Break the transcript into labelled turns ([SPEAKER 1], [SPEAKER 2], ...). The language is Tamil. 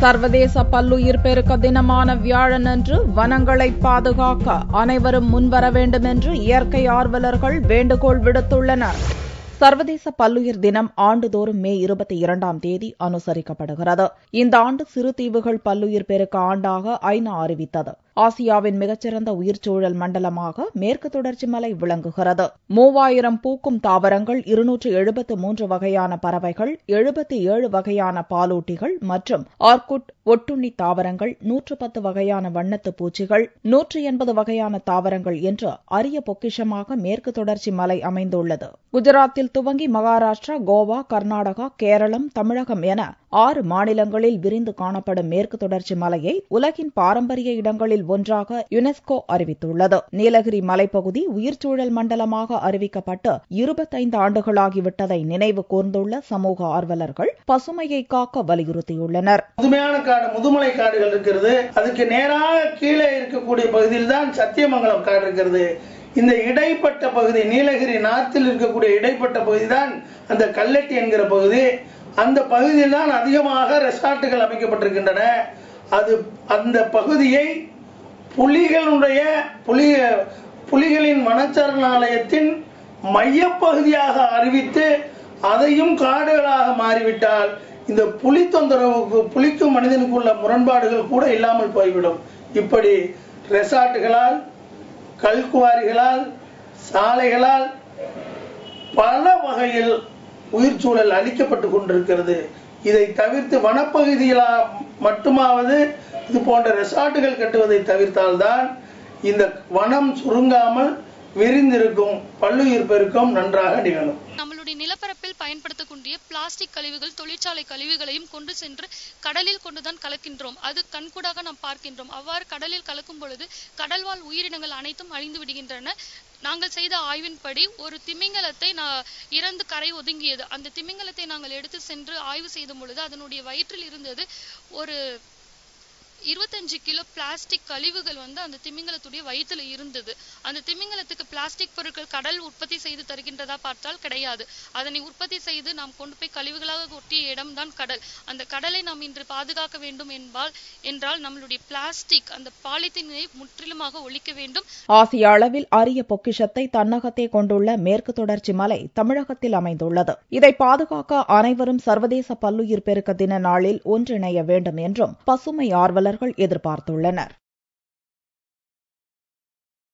[SPEAKER 1] சர்வதேச பல்லுயிர் பெருக்க தினமான வியாழனன்று வனங்களை பாதுகாக்க அனைவரும் முன்வர வேண்டும் என்று இயற்கை ஆர்வலர்கள் வேண்டுகோள் விடுத்துள்ளனர். சர்வதேச பல்லுயிர் தினம் ஆண்டுதோறும் மே 22ஆம் தேதி அனுசரிக்கப்படுகிறது. இந்த ஆண்டு சிறுதீவுகள் பல்லுயிர் பெருக்க ஆண்டாக ஐநா அறிவித்தது. ஆசியாவின் மிகச்சிறந்த உயிர்ச்சூழல் மண்டலமாக மேற்கு தொடர்ச்சி மலை விளங்குகிறது. 3000 பூக்கும் தாவரங்கள், 273 வகையான பறவைகள், 77 வகையான பாலூட்டிகள் மற்றும் ஆர்குட் ஒட்டுண்ணி தாவரங்கள், 110 வகையான வண்ணத்து பூச்சிகள், 180 வகையான தாவரங்கள் என்று அரிய பொக்கிஷமாக மேற்கு தொடர்ச்சி மலை அமைந்துள்ளது. குஜராத்தில் துவங்கி மகாராஷ்டிரா, கோவா, கர்நாடகா, கேரளம், தமிழகம் என 6 மாநிலங்களில் விரிந்து காணப்படும் மேற்கு தொடர்ச்சி மலையை உலகின் பாரம்பரிய இடங்களில் ஒன்றாக யுனெஸ்கோ அறிவித்துள்ளது. நீலகிரி மலைப்பகுதி உயிர்ச்சூழல் மண்டலமாக அறிவிக்கப்பட்டு 25 ஆண்டுகளாகிவிட்டதை நினைவு கூர்ந்துள்ள சமூக ஆர்வலர்கள் பசுமையை காக்க வலியுறுத்தியுள்ளனர்.
[SPEAKER 2] முதுமலை காடுகள் இருக்கிறது. அதுக்கு நேராக கீழே இருக்கக்கூடிய பகுதியில் தான் சத்தியமங்கலம் காடு இருக்கிறது. இந்த இடைப்பட்ட பகுதி, நீலகிரி நார்த்தில் இருக்கக்கூடிய இடைப்பட்ட பகுதி தான் அந்த கல்லட்டி என்கிற பகுதி. அந்த பகுதியில் தான் அதிகமாக ரெசார்ட்டுகள் அமைக்கப்பட்டிருக்கின்றன. அந்த பகுதியை புலிகளின் வனச்சரணாலயத்தின் மையப்பகுதியாக அறிவித்து அதையும் காடுகளாக மாறிவிட்டால் இந்த புலி தொந்தரவுக்கு, புலிக்கும் மனிதனுக்குள்ள முரண்பாடுகள் கூட இல்லாமல் போய்விடும். இப்படி ரெசார்ட்டுகளால், கல்குவாரிகளால், சாலைகளால் பல வகையில் உயிர்ச்சூழல் அளிக்கப்பட்டுக் கொண்டிருக்கிறது. இதை தவிர்த்து வனப்பகுதியில மட்டுமாவது இது போன்ற ரெசார்ட்டுகள் கட்டுவதை தவிர்த்தால்தான் இந்த வனம் சுருங்காமல் விரிந்திருக்கும் பல்லுயிர் பெருக்கம் நன்றாக நிகழும்.
[SPEAKER 3] நம்மளுடைய நிலப்பரப்பில் பயன்படுத்தக்கூடிய பிளாஸ்டிக் கழிவுகள், தொழிற்சாலை கழிவுகளையும் கொண்டு சென்று கடலில் கொண்டுதான் கலக்கின்றோம். அது கண்கூடாக நாம் பார்க்கின்றோம். அவ்வாறு கடலில் கலக்கும் பொழுது கடல்வாழ் உயிரினங்கள் அனைத்தும் அழிந்து விடுகின்றன. நாங்கள் செய்த ஆய்வின்படி ஒரு திமிங்கலத்தை இறந்து கரை ஒதுங்கியது. அந்த திமிங்கலத்தை நாங்கள் எடுத்து சென்று ஆய்வு செய்த பொழுது அதனுடைய வயிற்றில் இருந்தது ஒரு 25 கிலோ பிளாஸ்டிக் கழிவுகள் அந்த திமிங்கலத்துடைய வயிற்றுல இருந்தது. அந்த திமிங்கலத்துக்கு பிளாஸ்டிக் பொருட்கள் கடல் உற்பத்தி செய்து தருகின்றதா பார்த்தால் கிடையாது. அதனை உற்பத்தி செய்து நாம் கொண்டு போய் கழிவுகளாக கொட்டிய இடம்தான் கடல். அந்த கடலை நாம் இன்று பாதுகாக்க வேண்டும் என்றால் நம்மளுடைய பிளாஸ்டிக், அந்த பாலித்தீனை முற்றிலுமாக ஒழிக்க வேண்டும்.
[SPEAKER 1] ஆசிய அளவில் அரிய பொக்கிஷத்தை தன்னகத்தே கொண்டுள்ள மேற்கு தொடர்ச்சி மலை தமிழகத்தில் அமைந்துள்ளது. இதை பாதுகாக்க அனைவரும் சர்வதேச பல்லுயிர் பெருக்க தின நாளில் ஒன்றிணைய வேண்டும் என்றும் பசுமை ஆர்வலர்கள் எதிர்பார்த்துள்ளனர்.